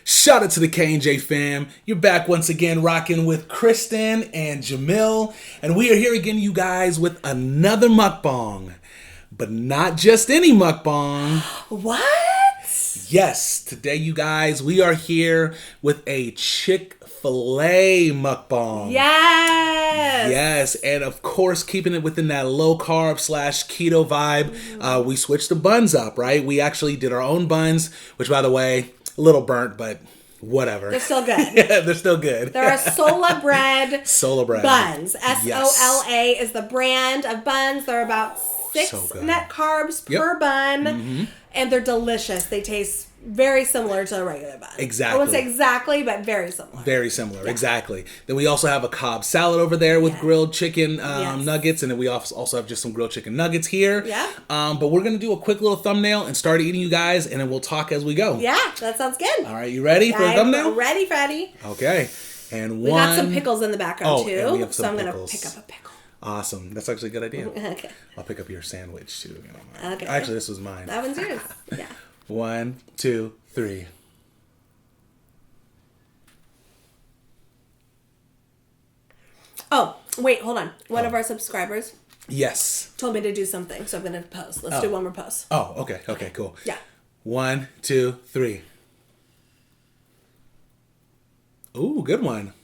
Shout out to the K&J fam. You're back once again rocking with Kristen and Jamil. And we are here again, you guys, with another mukbang. But not just any mukbang. What? Yes, today, you guys, we are here with a Chick Fil A mukbang. Yes. Yes, and of course, keeping it within that low-carb / keto vibe, we switched the buns up, right? We actually did our own buns, which, by the way, a little burnt, but whatever. They're still good. Yeah, they're still good. They're a Sola bread Yes. buns. SOLA is the brand of buns. They're about 6 net carbs per bun, and they're delicious. They taste very similar to a regular bun. Exactly. I wouldn't say exactly, but very similar. Very similar, exactly. Then we also have a Cobb salad over there with grilled chicken nuggets, and then we also have just some grilled chicken nuggets here. Yeah. But we're going to do a quick little thumbnail and start eating, you guys, and then we'll talk as we go. Yeah, that sounds good. All right, you ready for the thumbnail? I'm ready, Freddie. Okay. And we got some pickles in the background, too. And we have some so I'm going pickles. to pick up a pickle. Awesome. That's actually a good idea. Okay. I'll pick up your sandwich, too. Okay. Actually, this was mine. That one's yours. Yeah. 1, 2, 3. Oh, wait, hold on. One of our subscribers told me to do something, so I'm going to post. Let's do one more post. Oh, okay. Okay, cool. Yeah. 1, 2, 3. Ooh, good one.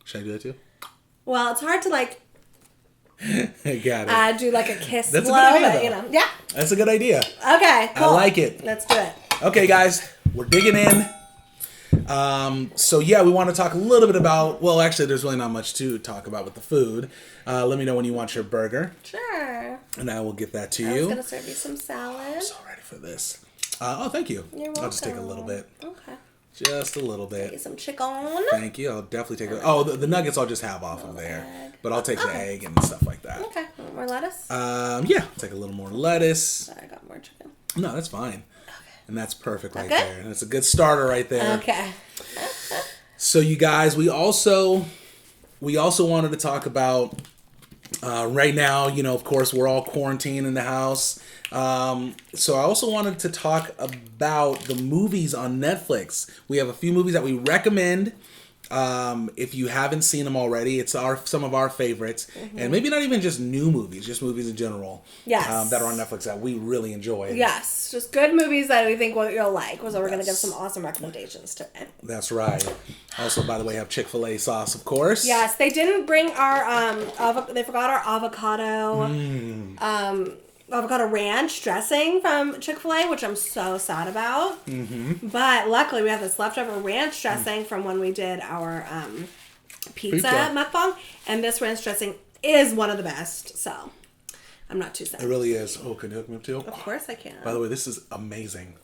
Should I do that too? Well, it's hard to Got it. do like a kiss That's blow, a good idea, but, you know, yeah. That's a good idea. Okay, cool. I like it. Let's do it. Okay, guys, we're digging in. So yeah, we want to talk a little bit about, well, actually, there's really not much to talk about with the food. Let me know when you want your burger. Sure. And I will get that to you. I was going to serve you some salad. I'm so ready for this. Oh, thank you. You're welcome. I'll just take a little bit. Okay. Just a little bit. Get some chicken. Thank you. I'll definitely take it. Oh, the nuggets I'll just have off of there. But I'll take the egg and stuff like that. Okay. Want more lettuce? Yeah. Take a little more lettuce. I got more chicken. No, that's fine. Okay. And that's perfect right there. And it's a good starter right there. Okay. So you guys, we also wanted to talk about right now, you know, of course, we're all quarantined in the house. So I also wanted to talk about the movies on Netflix. We have a few movies that we recommend. If you haven't seen them already, it's some of our favorites, and maybe not even just new movies, just movies in general. Yes. That are on Netflix that we really enjoy. Yes, just good movies that we think you'll like. So we're going to give some awesome recommendations today. That's right. Also, by the way, have Chick Fil A sauce, of course. Yes, they didn't bring our they forgot our avocado avocado ranch dressing from Chick Fil A, which I'm so sad about. But luckily, we have this leftover ranch dressing from when we did our pizza mukbang, and this ranch dressing is one of the best. So I'm not too sad. It really is. Oh, can you hook me up too? Of course I can. By the way, this is amazing.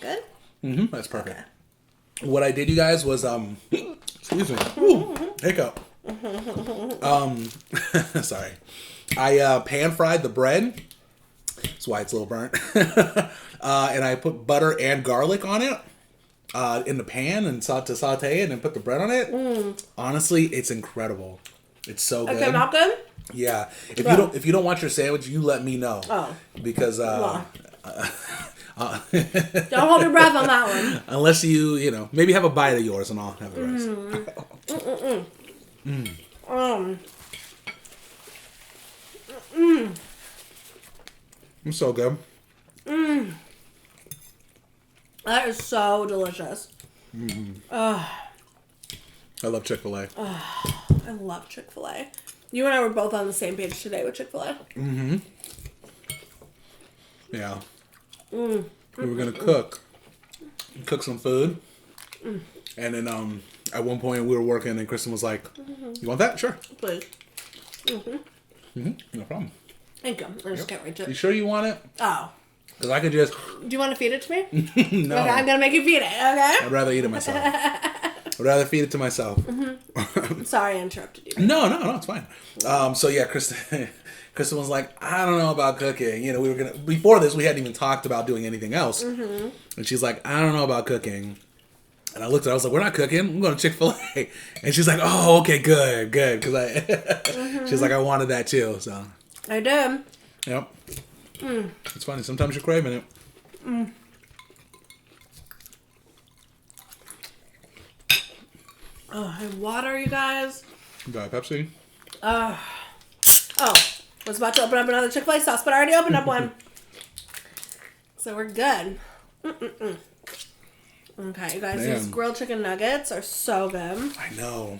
Good? That's perfect. Okay. What I did, you guys, was excuse me. Ooh, hiccup. Sorry. I pan fried the bread. That's why it's a little burnt. And I put butter and garlic on it in the pan and saute it and put the bread on it. Honestly, it's incredible. It's so good. Okay, not good? Yeah. If you don't want your sandwich, you let me know. Oh. Because don't hold your breath on that one. Unless you know, maybe have a bite of yours and I'll have the rest. It's so good. That is so delicious. I love Chick Fil A. I love Chick Fil A. You and I were both on the same page today with Chick Fil A. Yeah. We were gonna cook some food, and then at one point we were working and Kristen was like, "You want that? Sure, please." No problem. Thank you. I just can't reach it. You sure you want it? Oh. Because I could just. Do you want to feed it to me? No. Okay, I'm gonna make you feed it. Okay. I'd rather eat it myself. I'd rather feed it to myself. Sorry, I interrupted you. No, it's fine. So yeah, Kristen was like, I don't know about cooking. You know, we were gonna before this we hadn't even talked about doing anything else, and she's like, I don't know about cooking. And I looked at her, I was like, we're not cooking. I'm going to Chick Fil A. And she's like, oh, okay, good. Because she's like, I wanted that too. So I did. Yep. It's funny. Sometimes you're craving it. Oh, I have water, you guys. Got Pepsi. Oh, was about to open up another Chick Fil A sauce, but I already opened up one. So we're good. Okay, you guys, these grilled chicken nuggets are so good. I know.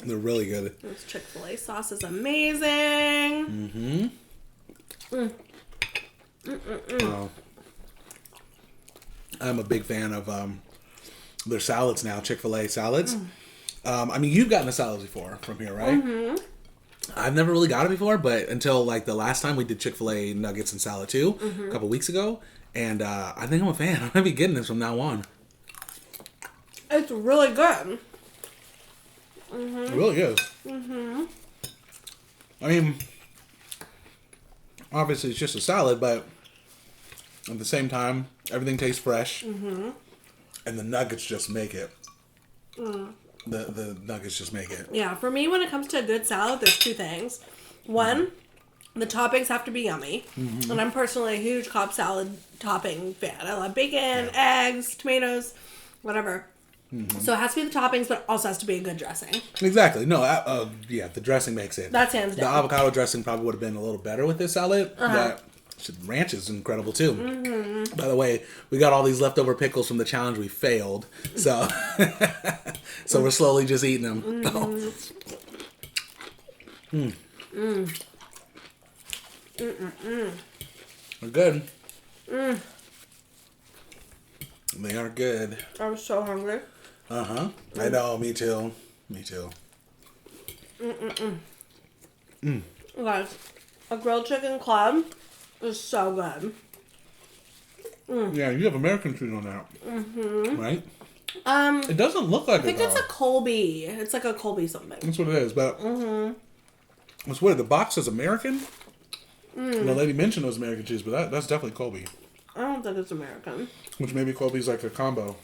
They're really good. This Chick Fil A sauce is amazing. Wow. I'm a big fan of their salads now, Chick Fil A salads. I mean, you've gotten the salads before from here, right? I've never really got it before, but until like the last time we did Chick Fil A nuggets and salad too, a couple weeks ago, and I think I'm a fan. I'm gonna be getting this from now on. It's really good. It really is. I mean, obviously it's just a salad, but at the same time, everything tastes fresh, and the nuggets just make it. The nuggets just make it. Yeah, for me, when it comes to a good salad, there's two things. One, the toppings have to be yummy. And I'm personally a huge Cobb salad topping fan. I love bacon, eggs, tomatoes, whatever. So it has to be the toppings, but it also has to be a good dressing. Exactly. No, yeah, the dressing makes it. That's hands down. The avocado dressing probably would have been a little better with this salad. But ranch is incredible too. By the way, we got all these leftover pickles from the challenge we failed. So so we're slowly just eating them. They're good. They are good. I'm so hungry. I know, me too. Me too. Guys, a grilled chicken club is so good. Yeah, you have American cheese on that. Right? It doesn't look like I think it's a Colby. It's like a Colby something. That's what it is, but it's weird. The box says American. The lady mentioned it was American cheese, but that's definitely Colby. I don't think it's American. Which maybe Colby's like a combo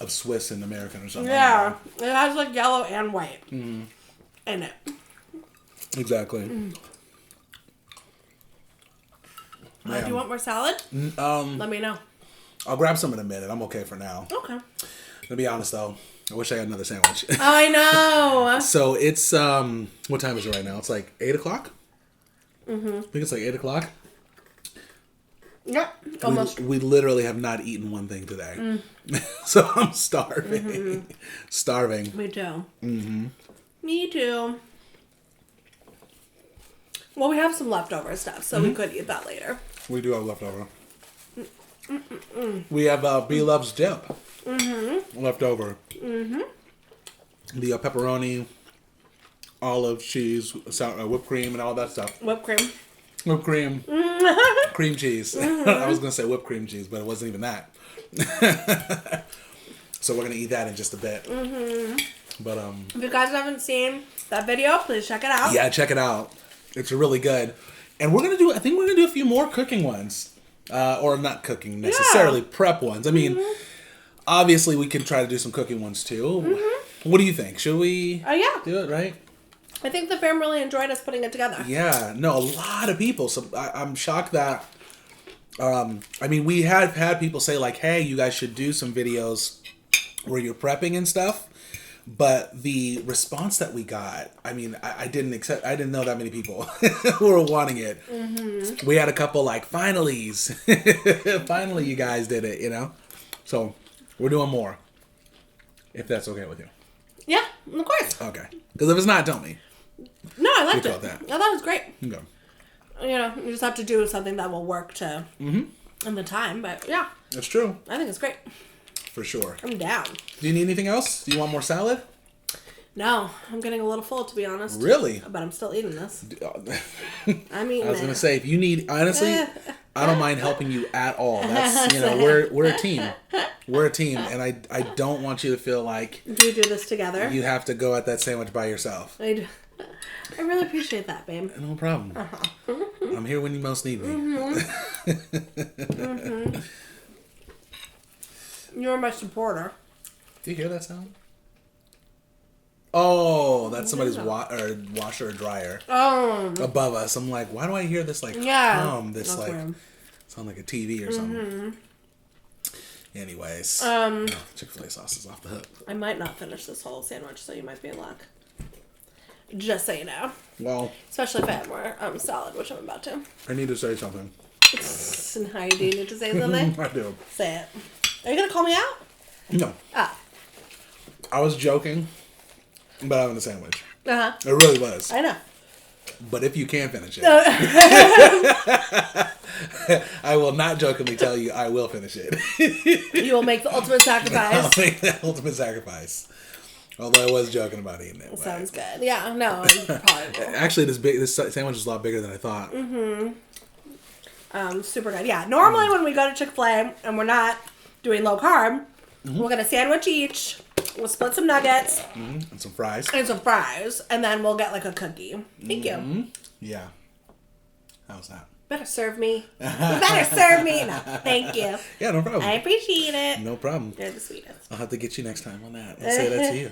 of Swiss and American or something. Yeah, it has like yellow and white in it. Exactly. Do you want more salad? Let me know. I'll grab some in a minute. I'm okay for now. Okay. To be honest though, I wish I had another sandwich. I know. So it's what time is it right now? It's like 8 o'clock. I think it's like 8 o'clock. Yep, almost. We literally have not eaten one thing today. So I'm starving. Starving. Me too. Me too. Well, we have some leftover stuff, so we could eat that later. We do have leftover. We have B Love's dip left over. The pepperoni, olive, cheese, whipped cream, and all that stuff. Whipped cream. Whipped cream. Cream cheese. I was going to say whipped cream cheese, but it wasn't even that. So we're going to eat that in just a bit. But if you guys haven't seen that video, please check it out. Yeah, check it out. It's really good. And we're going to do, I think we're going to do a few more cooking ones. Or not cooking necessarily, prep ones. I mean, obviously we can try to do some cooking ones too. What do you think? Should we do it, right? I think the fam really enjoyed us putting it together. Yeah, no, a lot of people. So I'm shocked that, I mean, we have had people say like, hey, you guys should do some videos where you're prepping and stuff. But the response that we got, I mean, I didn't know that many people were wanting it. We had a couple like, finallys. Finally, you guys did it, you know? So we're doing more. If that's okay with you. Yeah, of course. Okay. Because if it's not, tell me. No, I liked You it. thought that. I thought it was great. Okay. You know, you just have to do something that will work to in the time. But yeah. That's true. I think it's great. For sure. I'm down. Do you need anything else? Do you want more salad? No, I'm getting a little full, to be honest. Really? But I'm still eating this. I was going to say, if you need, honestly, I don't mind helping you at all. That's, you know, we're a team. We're a team, and I don't want you to feel like Do we do this together? you have to go at that sandwich by yourself. I really appreciate that, babe. No problem. I'm here when you most need me. You're my supporter. Do you hear that sound? Oh, that's somebody's washer or dryer above us. I'm like, why do I hear this like hum? This like weird. sound like a TV or something. Anyways, Chick Fil A sauce is off the hook. I might not finish this whole sandwich, so you might be in luck. Just so you know. Well, especially if I have more salad, which I'm about to. I need to say something. And how do you need to say something? I do. Say it. Are you gonna call me out? No. Ah. I was joking about having a sandwich. Uh huh. It really was. I know. But if you can finish it, I will not jokingly tell you I will finish it. You will make the ultimate sacrifice. I'll make the ultimate sacrifice. Although I was joking about eating it. Sounds good. Yeah, no, I probably will. Actually, this sandwich is a lot bigger than I thought. Super good. Yeah, normally when we go to Chick Fil A and we're not doing low carb, we'll get a sandwich each. We'll split some nuggets. And some fries. And then we'll get like a cookie. Thank you. Yeah. How's that? Better serve me. You better serve me. No, thank you. Yeah, no problem. I appreciate it. No problem. You're the sweetest. I'll have to get you next time on that. I'll say that to you.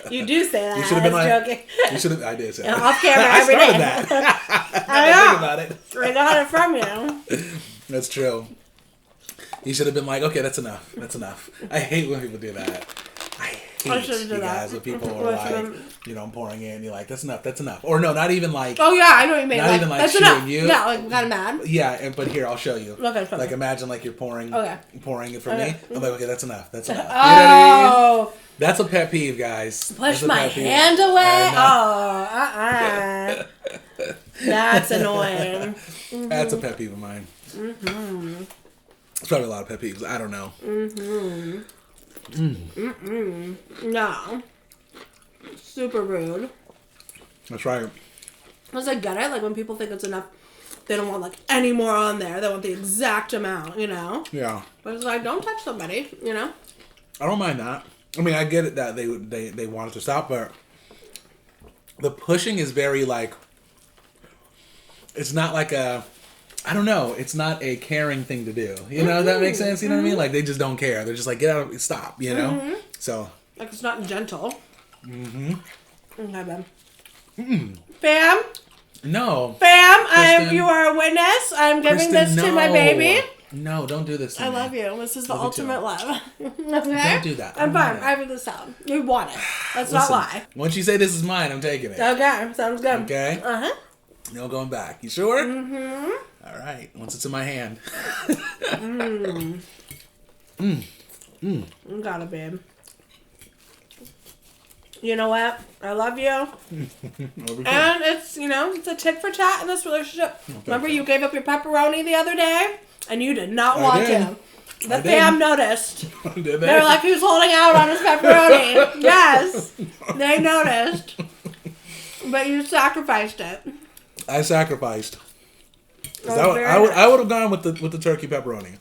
No. You do say that. You should have been like, joking. You should have. I did say that. Off camera I every started day. That. I know. Think about it. I got it from you. That's true. You should have been like, okay, that's enough. That's enough. I hate when people do that. I hate you guys when people are like, I'm pouring in. You're like, that's enough. That's enough. Or no, not even like. Oh yeah, I know what you mean. Not even like that's shooing enough. you. Yeah, like kind of mad. Yeah, but here I'll show you. Okay, show like me. imagine like you're pouring it for me. I'm like, okay, that's enough. That's enough. Oh. You know what I mean? That's a pet peeve, guys. Push my hand away. That's annoying. That's a pet peeve of mine. It's probably a lot of pet peeves. I don't know. No. Super rude. That's right. Because I get it. Like when people think it's enough, they don't want like any more on there. They want the exact amount, Yeah. But it's like, don't touch somebody, I don't mind that. I mean, I get it that they wanted to stop, but the pushing is very like. It's not like a. I don't know. It's not a caring thing to do. If that makes sense. You know what I mean? Like they just don't care. They're just like, get out, stop. So. Like it's not gentle. Okay, Ben. Fam. No. Fam, you are a witness. I'm giving this to my baby. No, don't do this to me. I love you. This is the ultimate love. Okay? Don't do that. I'm fine. I have this out. You want it. Let's not lie. Once you say this is mine, I'm taking it. Okay, sounds good. Okay? Uh-huh. No going back. You sure? All right. Once it's in my hand. You got it, babe. You know what? I love you. And it's, it's a tit for tat in this relationship. Remember you gave up your pepperoni the other day? And you did not want to. The fam noticed. Did they? They were like, he was holding out on his pepperoni. Yes. They noticed. But you sacrificed it. I sacrificed. I would have gone with the turkey pepperoni.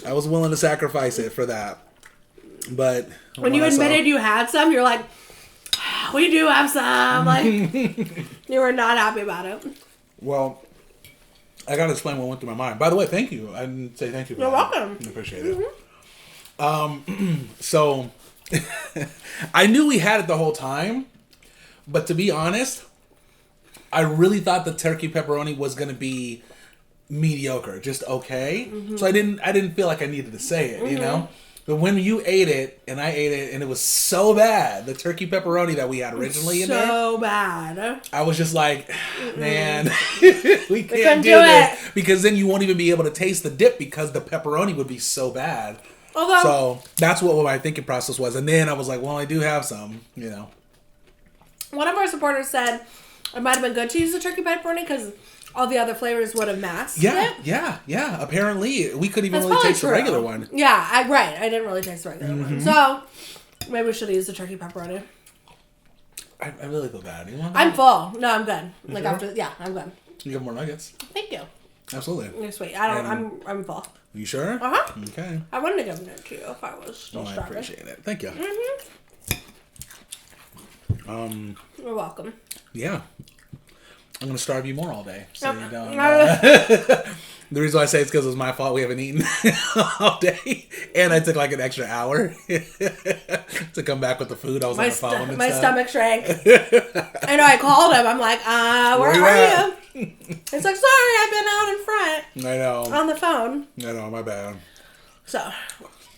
I was willing to sacrifice it for that. But when you admitted you had some, you're like, we do have some. Like, you were not happy about it. Well, I gotta explain what went through my mind. By the way, thank you. I didn't say thank you for You're that. welcome. I appreciate it. So I knew we had it the whole time, but to be honest, I really thought the turkey pepperoni was gonna be mediocre, just okay. So I didn't feel like I needed to say it, But when you ate it, and I ate it, and it was so bad, the turkey pepperoni that we had originally in there. So bad. I was just like, man, we can't do this. Because then you won't even be able to taste the dip because the pepperoni would be so bad. Although, so that's what my thinking process was. And then I was like, well, I do have some, One of our supporters said it might have been good to use the turkey pepperoni because all the other flavors would have masked it. Yeah. Apparently, we couldn't even really taste the regular one. Yeah, I didn't really taste the regular one. So, maybe we should have used the turkey pepperoni. I really feel bad. You want I'm full. No, I'm good. Like sure? after, yeah, I'm good. You get more nuggets. Thank you. Absolutely. You're sweet. I'm full. You sure? Uh-huh. Okay. I wouldn't have given it to you if I was still starving. I appreciate it. Thank you. You're welcome. Yeah. I'm going to starve you more all day. So you don't. The reason why I say it's because it was my fault we haven't eaten all day. And I took like an extra hour to come back with the food. I was on the phone and my stuff. stomach shrank. I know, I called him. I'm like, where are you? It's like, sorry, I've been out in front. I know. On the phone. I know, my bad. So.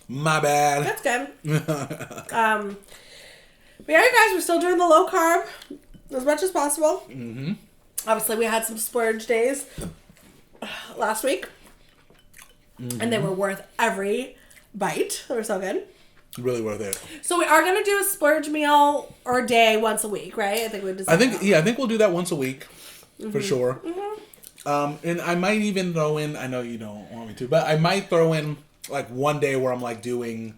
My bad. That's good. But yeah, you guys, we're still doing the low carb as much as possible. Mm-hmm. Obviously, we had some splurge days last week. Mm-hmm. And they were worth every bite. They were so good. Really worth it. So we are going to do a splurge meal or day once a week, right? I think we decided. I think we'll do that once a week for sure. Mm-hmm. And I might even throw in. I know you don't want me to, but I might throw in like one day where I'm like doing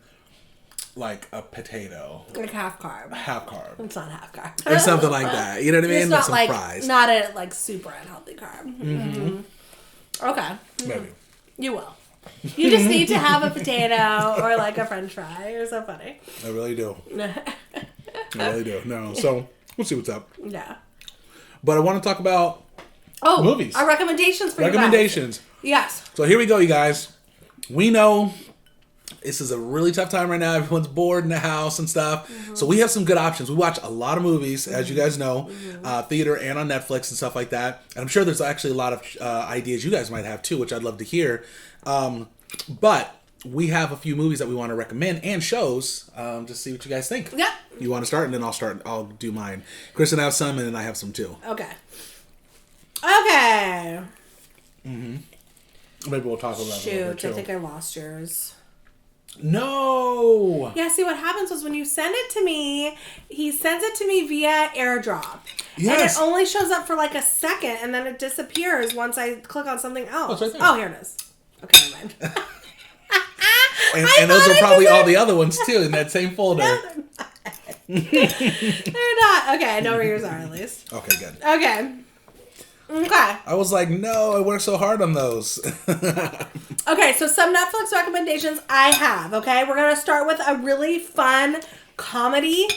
like a potato, like half carb. Half carb. It's not half carb. Or something like that. You know what I mean? It's not some like fries. not a like super unhealthy carb. Mm-hmm. Okay. Maybe. You will. You just need to have a potato or like a french fry. You're so funny. I really do. I really do. No, so we'll see what's up. Yeah. But I want to talk about movies. Our recommendations for recommendations. You guys. Yes. So here we go, you guys. We know this is a really tough time right now. Everyone's bored in the house and stuff. Mm-hmm. So we have some good options. We watch a lot of movies, as you guys know, theater and on Netflix and stuff like that. And I'm sure there's actually a lot of ideas you guys might have too, which I'd love to hear. But we have a few movies that we want to recommend and shows to see what you guys think. Yeah. You want to start, and then I'll start. I'll do mine. Kristen has some, and then I have some too. Okay. Okay. Mm-hmm. Maybe we'll talk about it. Shoot, I think I lost yours. No. Yeah, see what happens was when you send it to me, he sends it to me via AirDrop. Yes. And it only shows up for like a second, and then it disappears once I click on something else. Oh, it's right there. Oh, here it is. Okay, never mind. And those are probably all the other ones too in that same folder. No, they're not. Okay, I know where yours are at least. Okay, good. Okay. I was like, no, I worked so hard on those. Okay, so some Netflix recommendations I have, okay? We're going to start with a really fun comedy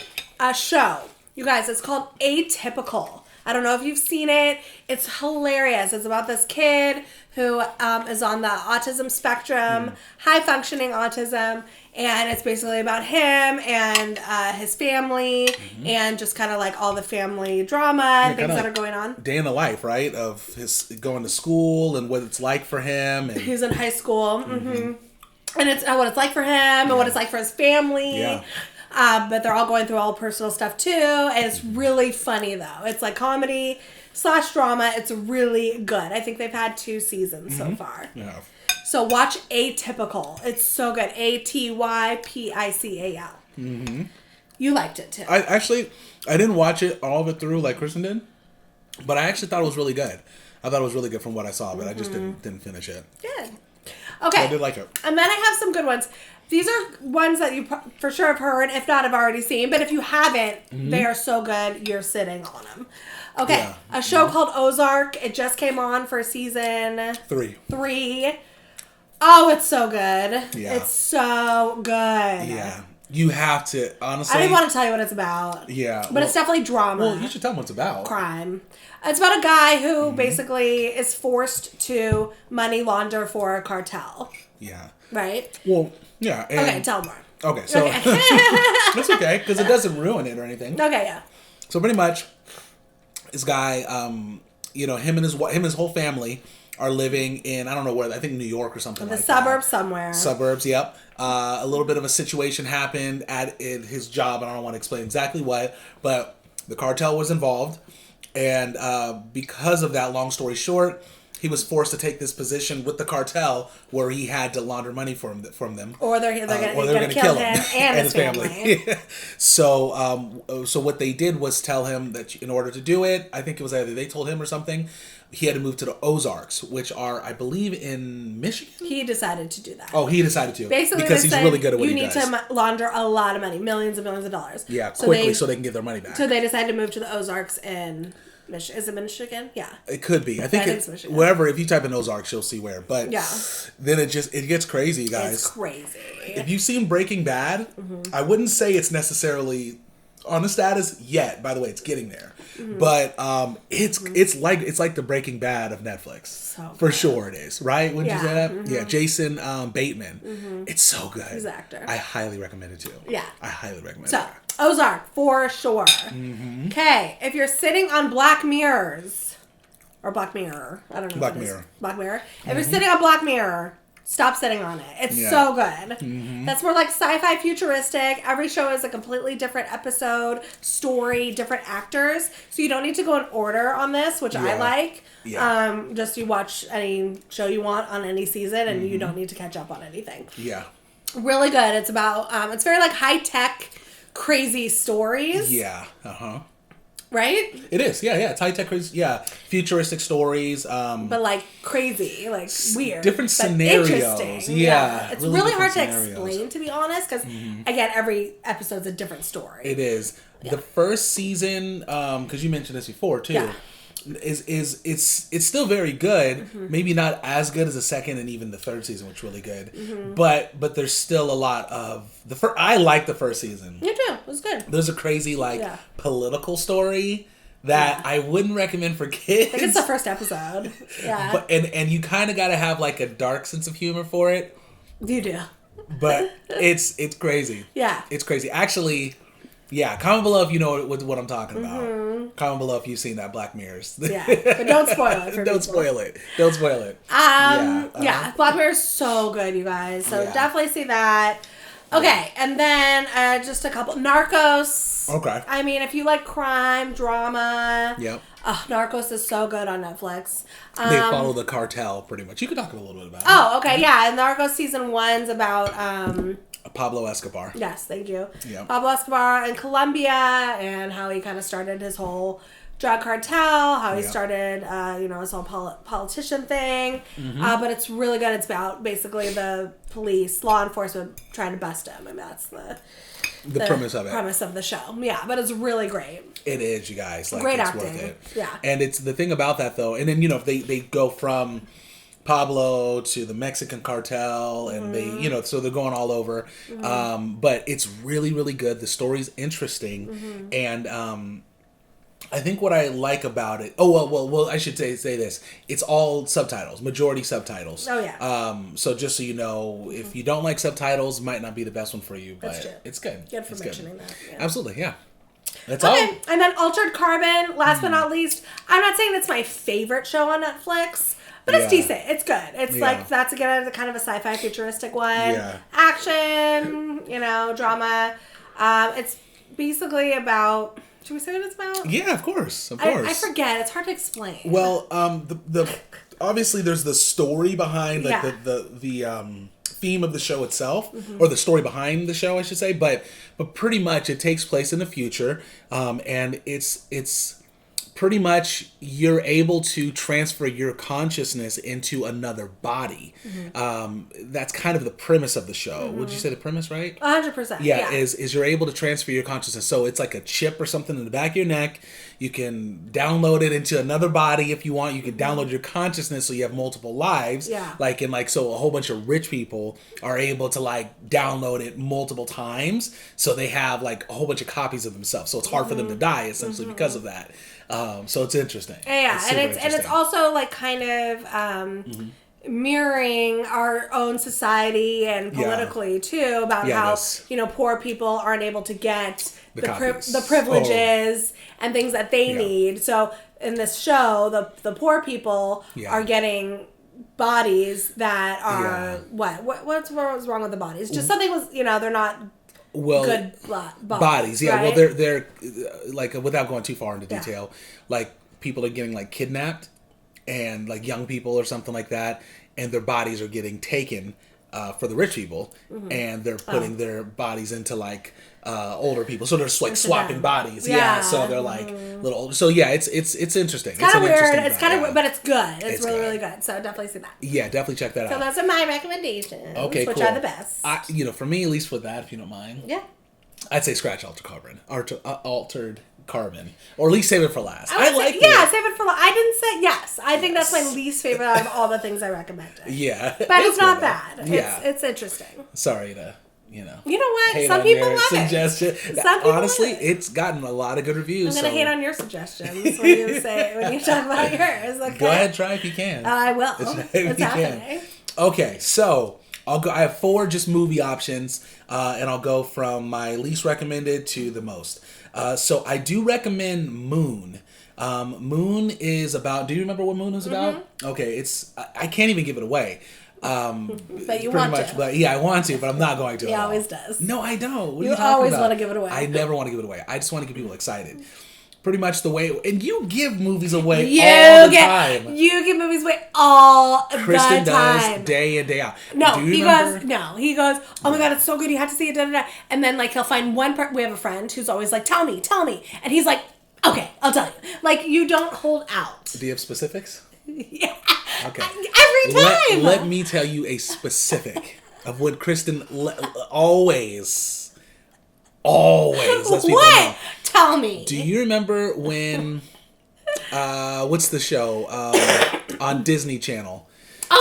show. You guys, it's called Atypical. I don't know if you've seen it. It's hilarious. It's about this kid who is on the autism spectrum, high-functioning autism, and it's basically about him and his family and just kind of like all the family drama and things that are going on. Day in the life, right? Of his going to school and what it's like for him. And he's in high school. Mm-hmm. And it's what it's like for him and what it's like for his family. Yeah. But they're all going through all personal stuff too. And it's really funny though. It's like comedy / drama. It's really good. I think they've had 2 seasons so far. Yeah. So watch Atypical. It's so good. Atypical. Mm-hmm. You liked it too. I didn't watch it all of it through like Kristen did, but I actually thought it was really good. I thought it was really good from what I saw, but I just didn't finish it. Good. Okay. I did like it. And then I have some good ones. These are ones that you for sure have heard, if not have already seen. But if you haven't, they are so good, you're sitting on them. Okay. Yeah. A show called Ozark. It just came on for season 3. Oh, it's so good. Yeah. It's so good. Yeah. You have to, honestly. I didn't want to tell you what it's about. Yeah. But it's definitely drama. Well, you should tell them what it's about. Crime. It's about a guy who basically is forced to money launder for a cartel. Yeah. Right? Well, yeah. Okay, tell more. Okay, so that's okay, because it doesn't ruin it or anything. Okay, yeah. So pretty much, this guy, him and his whole family are living in, I don't know where, I think New York or something like that. The suburbs somewhere. Suburbs, yep. A little bit of a situation happened at his job. I don't want to explain exactly what, but the cartel was involved. And because of that, long story short, he was forced to take this position with the cartel where he had to launder money from them. Or they're going to kill him and his family. So what they did was tell him that in order to do it, I think it was either they told him or something, he had to move to the Ozarks, which are, I believe, in Michigan. He decided to do that. Oh, he decided to. Basically, because he's really good at what he does. You need to launder a lot of money, millions and millions of dollars. Yeah, quickly so they can get their money back. So they decided to move to the Ozarks in Michigan. Is it Michigan? Yeah. It could be. I think it's Michigan. Wherever, if you type in Ozarks, you'll see where. But then it gets crazy, you guys. It's crazy. If you've seen Breaking Bad, I wouldn't say it's necessarily on the status yet. By the way, it's getting there. But it's like the Breaking Bad of Netflix. So for sure it is, right? Wouldn't you say that? Yeah, Jason Bateman. It's so good. He's an actor. I highly recommend it too. Yeah. I highly recommend it. So, Ozark, for sure. Okay, if you're sitting on Black Mirrors, or Black Mirror. I don't know. Black Mirror. Black Mirror. If you're sitting on Black Mirror, stop sitting on it. It's so good. That's more like sci-fi futuristic. Every show is a completely different episode, story, different actors. So you don't need to go in order on this, which I like. Yeah. Just you watch any show you want on any season, and you don't need to catch up on anything. Yeah. Really good. It's about, it's very like high-tech, crazy stories. Yeah. Uh-huh. Right? It is, yeah. It's high-tech, crazy, futuristic stories. But like crazy, like weird. Different scenarios. Interesting. Yeah. It's really hard to explain, to be honest, because, again, every episode's a different story. It is. Yeah. The first season, because you mentioned this before, too, it's still very good. Maybe not as good as the second and even the third season, which was really good. But there's still a lot of I like the first season. Me too. It was good. There's a crazy political story that I wouldn't recommend for kids. I think it's the first episode. Yeah. But and you kind of got to have like a dark sense of humor for it. You do. But it's crazy. Yeah. It's crazy. Actually, yeah, comment below if you know what I'm talking about. Comment below if you've seen that Black Mirrors. Yeah, but don't spoil it for Don't spoil it. Don't spoil it. Black Mirror's so good, you guys. So definitely see that. Okay, and then just a couple. Narcos. Okay. I mean, if you like crime, drama. Yep. Narcos is so good on Netflix. They follow the cartel pretty much. You could talk a little bit about it. Oh, okay, yeah. And Narcos season 1's about Pablo Escobar. Yes, thank you. Yep. Pablo Escobar in Colombia and how he kind of started his whole drug cartel, how he started, his whole politician thing. But it's really good. It's about basically the police, law enforcement trying to bust him. I mean, that's the premise of it. Premise of the show. Yeah, but it's really great. It is, you guys. Like, great it's acting. worth it. Yeah. And it's the thing about that, though, and then, they go from Pablo to the Mexican cartel, and they, so they're going all over. But it's really, really good. The story's interesting. And I think what I like about it, well, I should say this. It's all subtitles, majority subtitles. Oh, yeah. So just so you know, if you don't like subtitles, might not be the best one for you, but it's good. Good for mentioning that. Yeah. Absolutely, yeah. That's all. And then Altered Carbon, last but not least. I'm not saying it's my favorite show on Netflix, but it's decent. It's good. It's like, that's again kind of a sci-fi futuristic one. Yeah. Action, drama. It's basically about... Should we say what it's about? Yeah, of course. I forget. It's hard to explain. Well, the obviously there's the story behind the theme of the show itself, or the story behind the show, I should say. But pretty much it takes place in the future, and it's pretty much you're able to transfer your consciousness into another body. That's kind of the premise of the show. Would you say the premise, right? 100%. Yeah, is you're able to transfer your consciousness. So it's like a chip or something in the back of your neck. You can download it into another body if you want. You can download your consciousness so you have multiple lives. Yeah. So a whole bunch of rich people are able to download it multiple times. So they have a whole bunch of copies of themselves. So it's hard for them to die essentially because of that. So it's interesting. Yeah, and it's also kind of mirroring our own society and politically too, about how poor people aren't able to get the privileges and things that they need. So in this show, the poor people are getting bodies that are what's wrong with the bodies? Just something was they're not. Good bodies, yeah. Right? Well, they're without going too far into detail, people are getting kidnapped, and young people or something like that, and their bodies are getting taken for the rich people, and they're putting their bodies into older people, so they're swapping bodies. Yeah, so they're little older. So yeah, it's interesting. It's kind of weird. It's kind of weird, but it's good. It's really, really good. So definitely see that. Yeah, definitely check that out. So those are my recommendations. Okay, which cool. are the best. For me, at least for that, if you don't mind. Yeah. I'd say scratch Altered Carbon, or at least save it for last. Save it for last. I didn't say yes. I think that's my least favorite out of all the things I recommended. Yeah, but it's not bad. Yeah. It's interesting. Sorry to. You know what? Some people love suggestion. it. Honestly, it's gotten a lot of good reviews. I'm gonna hate on your suggestions when you talk about yours. Okay? Go ahead, try if you can. I will. It's happening. Okay, so I'll go. I have 4 just movie options, and I'll go from my least recommended to the most. So I do recommend Moon. Moon is about. Do you remember what Moon is about? Okay, I can't even give it away. But you want to. But yeah, I want to, but I'm not going to. He always does. No, I don't. What are you you talking always about? want to give it away. I never want to give it away. I just want to get people excited. Pretty much the way, and you give movies away all the time. You give movies away all Kristen the time. does day in, day out. No, he goes, oh my God, it's so good. You have to see it. Da, da, da. And then like he'll find one part. We have a friend who's always like, tell me. And he's like, okay, I'll tell you. Like you don't hold out. Do you have specifics? Yeah. Okay. Every time. Let me tell you a specific of what Kristen always lets people know. Tell me. Do you remember when, what's the show on Disney Channel?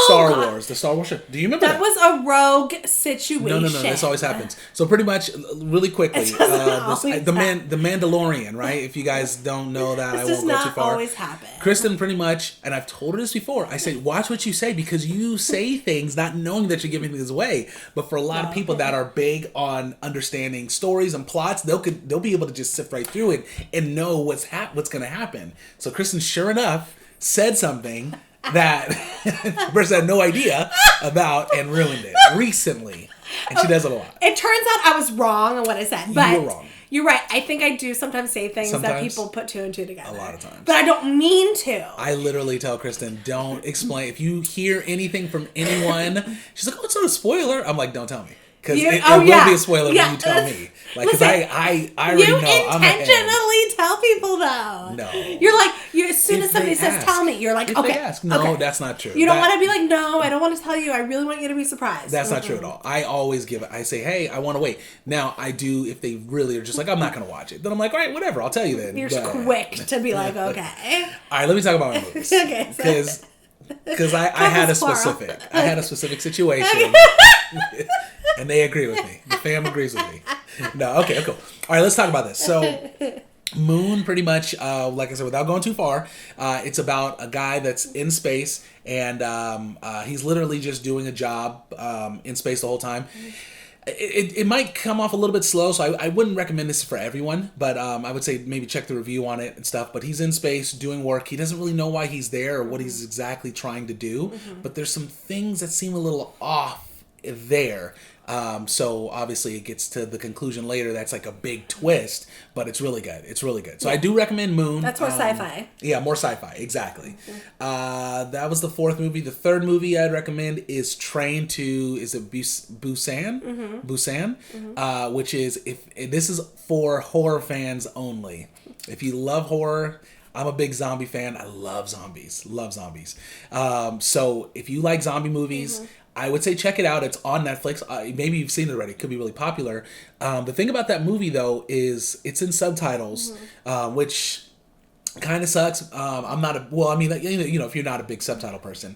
Star Wars, the Star Wars show. Do you remember that? That was a rogue situation. No. This always happens. So pretty much, really quickly, the Mandalorian, right? If you guys don't know that, I won't go too far. This does not always happen. Kristen, pretty much, and I've told her this before. I say, watch what you say because you say things not knowing that you're giving things away. But for a lot of people that are big on understanding stories and plots, they'll be able to just sift right through it and know what's going to happen. So Kristen, sure enough, said something that the person had no idea about and ruined it recently. And she does it a lot. It turns out I was wrong on what I said. But you were wrong. You're right. I think I do sometimes say things that people put two and two together. A lot of times. But I don't mean to. I literally tell Kristen, don't explain. If you hear anything from anyone, she's like, oh, it's not a spoiler. I'm like, don't tell me. Because it will be a spoiler when you tell me. Like, because I already know. You intentionally tell people, though. No. You're like, as soon as somebody says, tell me, you're like, okay. They ask. No, that's not true. You don't want to be like, no, I don't want to tell you. I really want you to be surprised. That's not true at all. I always give it. I say, hey, I want to wait. Now, I do, if they really are just like, I'm not going to watch it. Then I'm like, all right, whatever. I'll tell you then. You're just quick to be like, okay. All right, let me talk about my movies. Okay. Because I had a specific situation. And they agree with me. The fam agrees with me. No, okay, cool. All right, let's talk about this. So, Moon, pretty much, like I said, without going too far, it's about a guy that's in space, and he's literally just doing a job in space the whole time. It might come off a little bit slow, so I wouldn't recommend this for everyone, but I would say maybe check the review on it and stuff. But he's in space doing work. He doesn't really know why he's there or what he's exactly trying to do, but there's some things that seem a little off there. So obviously it gets to the conclusion later that's like a big twist, but it's really good. It's really good. So I do recommend Moon. That's more sci-fi. Yeah, more sci-fi. Exactly. That was the fourth movie. The third movie I'd recommend is Busan? Busan, which is this is for horror fans only. If you love horror, I'm a big zombie fan. I love zombies. So if you like zombie movies, I would say check it out. It's on Netflix. Maybe you've seen it already. It could be really popular. The thing about that movie, though, is it's in subtitles, which kind of sucks. If you're not a big subtitle person,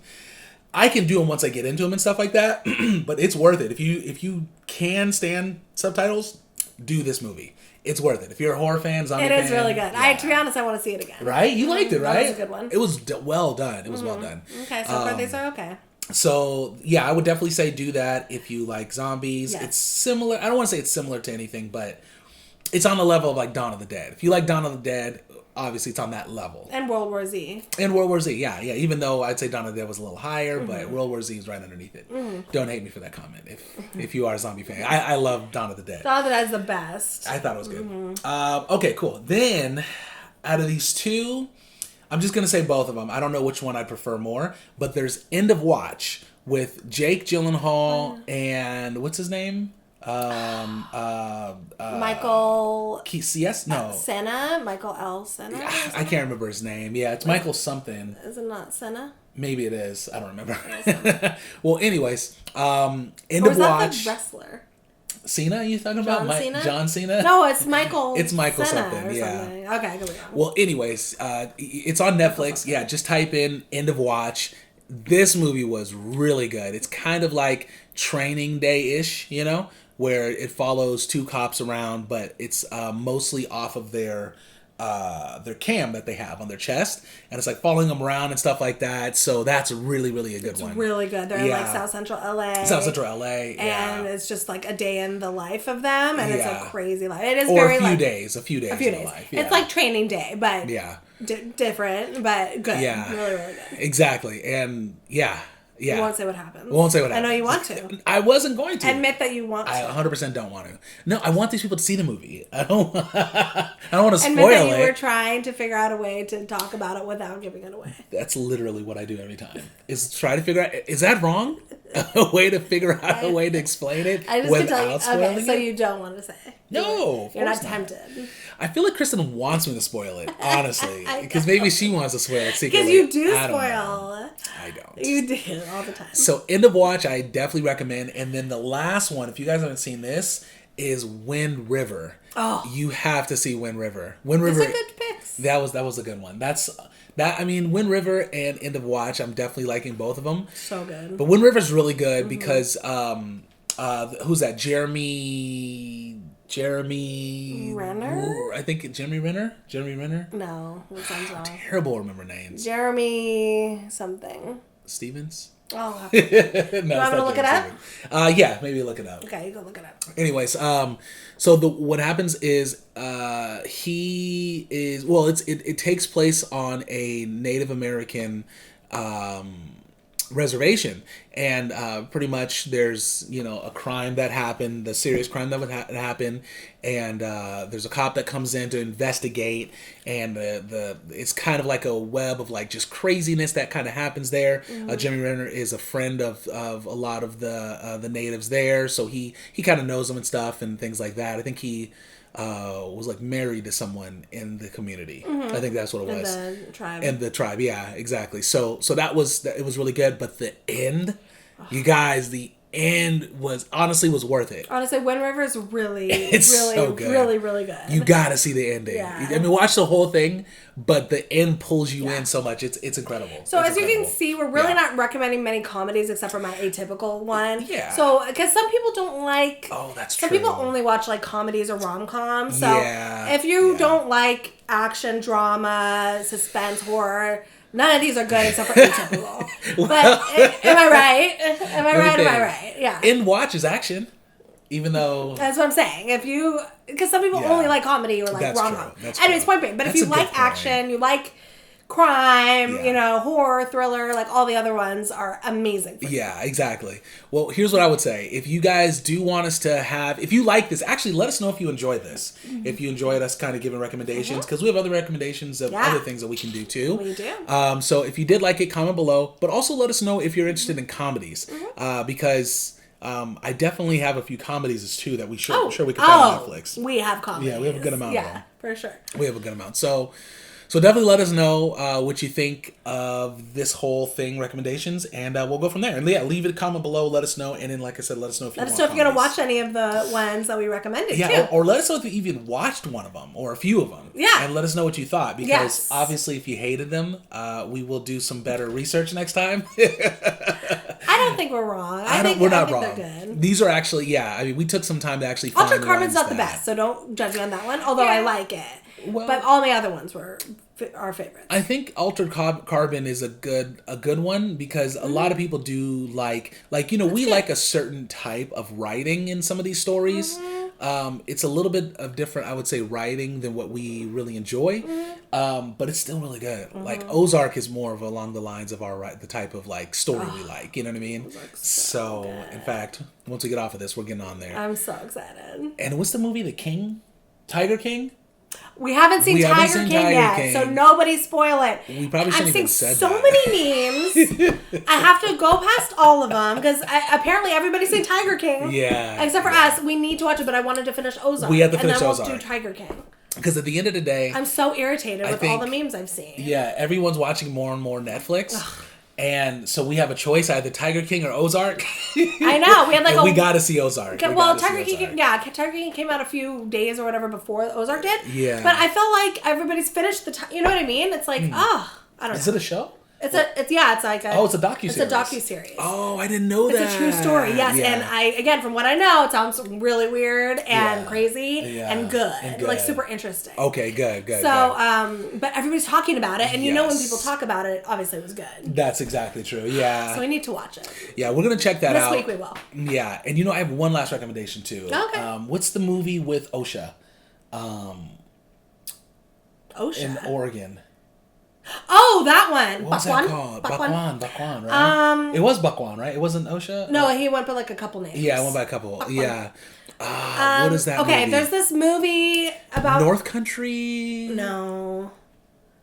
I can do them once I get into them and stuff like that. But it's worth it. If you can stand subtitles, do this movie. It's worth it. If you're a horror fan, zombie fan. It is really good. To be honest, I want to see it again. Right? You liked it, right? That was a good one. It was well done. Well done. Okay, so far these are okay. So, yeah, I would definitely say do that if you like zombies. Yes. It's similar. I don't want to say it's similar to anything, but it's on the level of like Dawn of the Dead. If you like Dawn of the Dead, obviously it's on that level. And World War Z. Yeah. Even though I'd say Dawn of the Dead was a little higher, but World War Z is right underneath it. Don't hate me for that comment if you are a zombie fan. I love Dawn of the Dead. Dawn of the Dead is the best. I thought it was good. Okay, cool. Then, out of these two, I'm just going to say both of them. I don't know which one I prefer more, but there's End of Watch with Jake Gyllenhaal and what's his name? Michael. Yes? No. Senna? Michael L. Senna? I can't remember his name. Yeah, it's Michael something. Is it not Senna? Maybe it is. I don't remember. Well, anyways, End of Watch. The wrestler? Cena, you talking about? Cena? John Cena? No, it's Michael. It's Michael Senna something. Yeah. Okay, here we go. Well, anyways, it's on Netflix. Yeah, just type in End of Watch. This movie was really good. It's kind of like Training Day-ish, where it follows two cops around, but it's mostly off of their cam that they have on their chest, and it's like following them around and stuff like that. So that's really, really a good one. It's really good. They're in like South Central LA. And it's just like a day in the life of them, and it's a crazy life. It is or very a few days in the life. It's like Training Day, but different, but good. Yeah. Really, really good. Exactly. And yeah. You won't say what happens. Won't say what happens. I know you want to. I wasn't going to. Admit that you want to. I 100% don't want to. No, I want these people to see the movie. I don't want to spoil Admit that you it. were trying to figure out a way to talk about it without giving it away. That's literally what I do every time. Is try to figure out, is that wrong? A way to figure out a way to explain it I just without can tell you. spoiling Okay, so it? you don't want to say. No, You're not of course tempted. I feel like Kristen wants me to spoil it, honestly. Because maybe she wants to spoil it secretly. Because you do I don't know. spoil. I don't. You do all the time. So end of watch, I definitely recommend. And then the last one, if you guys haven't seen this, is Wind River. Oh, You have to see Wind River. Wind these River. are good picks. That was a good one. I mean, Wind River and End of Watch, I'm definitely liking both of them. So good. But Wind River's really good because who's that? Jeremy Renner? I think Jeremy Renner. Jeremy Renner. No, that sounds wrong. Terrible to remember names. Jeremy something. Stevens. Oh, No, you want me to look it up? Yeah, maybe look it up. Okay, you go look it up. Anyways, so what happens is it takes place on a Native American reservation, and pretty much there's a crime that happened, the serious crime that would happen, and there's a cop that comes in to investigate, and it's kind of like a web of like just craziness that kind of happens there. Jimmy Renner is a friend of a lot of the natives there, so he kind of knows them and stuff and things like that. I think he was like married to someone in the community. I think that's what it was. In the tribe. And the tribe, yeah, exactly. So it was really good, but the end, you guys, the end was worth it. Honestly, Wind River is really, It's really, so good. really, really good. You gotta see the ending. Yeah. I mean, watch the whole thing, but the end pulls you in so much. It's incredible. So It's as you incredible. can see, we're really not recommending many comedies except for my Atypical one. Yeah. So because some people don't like. Oh, that's some true. people only watch like comedies or rom-coms. So Yeah. if you don't like action, drama, suspense, horror. None of these are good except for Atypical. But am I right? Am I right? Yeah. End watch is action, even though That's what I'm saying. Because some people only like comedy or like That's rom-com. true. That's Anyways, true. point being. But That's if a you good like point. action, you like crime, Yeah. horror, thriller, like all the other ones are amazing. For you. Yeah, exactly. Well, here's what I would say. If you guys do want us to if you like this, actually let us know if you enjoyed this. If you enjoyed us kind of giving recommendations, because we have other recommendations of other things that we can do too. We do. So if you did like it, comment below. But also let us know if you're interested in comedies, because I definitely have a few comedies too that we sure we can find on Netflix. We have comedies. Yeah, we have a good amount of them. Yeah, for sure. We have a good amount. So definitely let us know what you think of this whole thing, recommendations, and we'll go from there. And yeah, leave a comment below, let us know, and then like I said, let us know if you want Let us know if you're going to comedies. watch any of the ones that we recommended, Yeah, too. or let us know if you even watched one of them, or a few of them. Yeah. And let us know what you thought, because Yes. obviously if you hated them, we will do some better research next time. I don't think we're wrong. I think we're not they're wrong. good. These are actually, I mean, we took some time to actually find Altered Carbon's ones not the that- best, so don't judge me on that one, although I like it. Well- but all the other ones were our favorites. I think Altered Carbon is a good one, because a lot of people do like we like a certain type of writing in some of these stories. It's a little bit of different, I would say, writing than what we really enjoy, but it's still really good. Like Ozark is more of along the lines of the type of like story we like. You know what I mean? So in fact, once we get off of this, we're getting on there. I'm so excited. And what's the movie? Tiger King? We haven't seen Tiger King yet, so nobody spoil it. We probably shouldn't I've even seen said so that. many memes. I have to go past all of them because apparently everybody's seen Tiger King. Yeah. Except for us, we need to watch it. But I wanted to finish Ozark. We have to finish and then Ozark. we'll do Tiger King. Because at the end of the day, I'm so irritated with all think- the memes I've seen. yeah, everyone's watching more and more Netflix. And so we have a choice, either Tiger King or Ozark. I know. We had like and we gotta see Ozark. Okay, well, Tiger King, Tiger King came out a few days or whatever before Ozark did. Yeah. But I felt like everybody's finished you know what I mean? It's like, I don't know. Is it a show? It's like a. Oh, it's a docuseries. It's a docuseries. Oh, I didn't know that. It's a true story, yes. Yeah. And again, from what I know, it sounds really weird and crazy and good. Like super interesting. Okay, good. So, but everybody's talking about it, and you know when Yes. people talk about it, obviously it was good. That's exactly true. Yeah. So we need to watch it. Yeah, we're gonna check that out. This week we will. Yeah, and I have one last recommendation too. Okay. What's the movie with OSHA? OSHA. In Oregon. Oh, that one. What was that called? Bakwan, right? It was Bakwan, right? It wasn't Osha? No, he went by like a couple names. Yeah, I went by a couple. Bakwan. Yeah. What is that okay, movie? there's this movie about... North Country? No.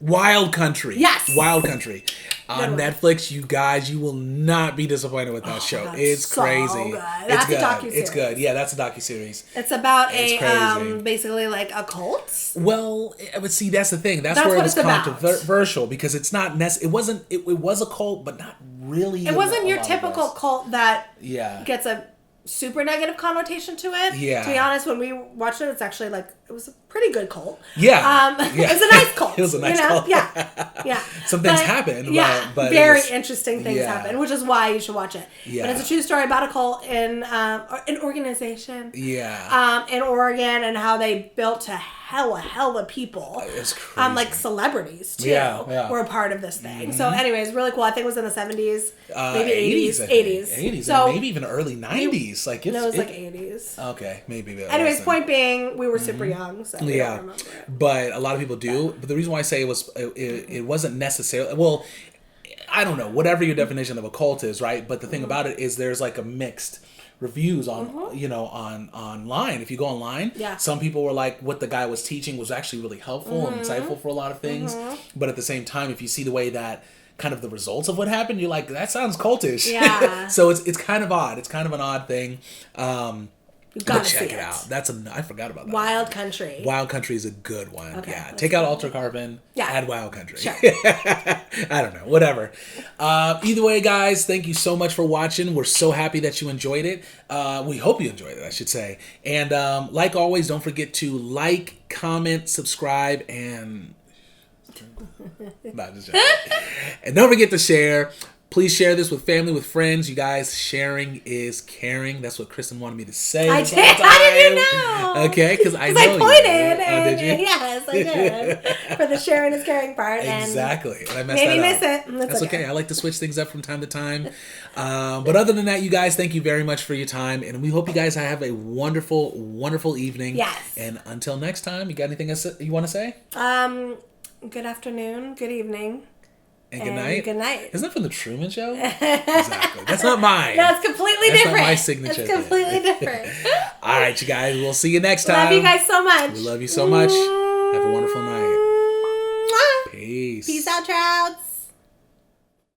Wild Country. Yes. Wild Country. On Netflix, you guys, you will not be disappointed with that show. It's so crazy. Good. That's a docuseries. It's good. Yeah, that's a docuseries. It's about basically like a cult. Well, but see, that's the thing. That's where it was controversial because it's not it wasn't. It was a cult, but not really. It wasn't your typical cult that gets a super negative connotation to it. Yeah. To be honest, when we watched it, it's actually like it was a pretty good cult. Yeah. It was a nice cult. It was a nice cult. Yeah. Some things happened. Yeah. But very interesting things happened, which is why you should watch it. Yeah. But it's a true story about a cult in an organization. Yeah. In Oregon and how they built to hella people. It's crazy. Like celebrities too. Yeah. Were a part of this thing. So anyways, really cool. I think it was in the 70s. Maybe 80s. 80s. So maybe even early 90s. Like it was like 80s. Okay, maybe. Anyways, point being, we were super young, so we don't remember it. But a lot of people do. But the reason why I say it wasn't necessarily, well, I don't know, whatever your definition of a cult is, right? But the thing about it is there's like a mixed reviews on online. If you go online, some people were like what the guy was teaching was actually really helpful and insightful for a lot of things. But at the same time, if you see the way that kind of the results of what happened, you're like, that sounds cultish. Yeah. So it's kind of odd. It's kind of an odd thing. You gotta check see it out. I forgot about that. Wild Country. Wild Country is a good one. Okay, yeah. Take out Ultra Carbon. Yeah. Add Wild Country. Sure. I don't know. Whatever. Either way, guys, thank you so much for watching. We're so happy that you enjoyed it. We hope you enjoyed it, I should say. And like always, don't forget to like, comment, subscribe, and... Not just joking. And don't forget to share. Please share this with family, with friends. You guys, sharing is caring. That's what Kristen wanted me to say. I did. How did you know? Okay, because I know I pointed. Oh, did you? Yes, I did. For the sharing is caring part. Exactly. And I messed maybe that up. miss it. That's okay. I like to switch things up from time to time. But other than that, you guys, thank you very much for your time. And we hope you guys have a wonderful, wonderful evening. Yes. And until next time, you got anything else you want to say? Good afternoon. Good evening. And good night. Good night. Isn't that from the Truman Show? Exactly. That's not mine. No, it's completely different. That's not my signature. It's completely different. All right, you guys. We'll see you next time. Love you guys so much. We love you so much. Have a wonderful night. Mwah. Peace. Peace out, trouts.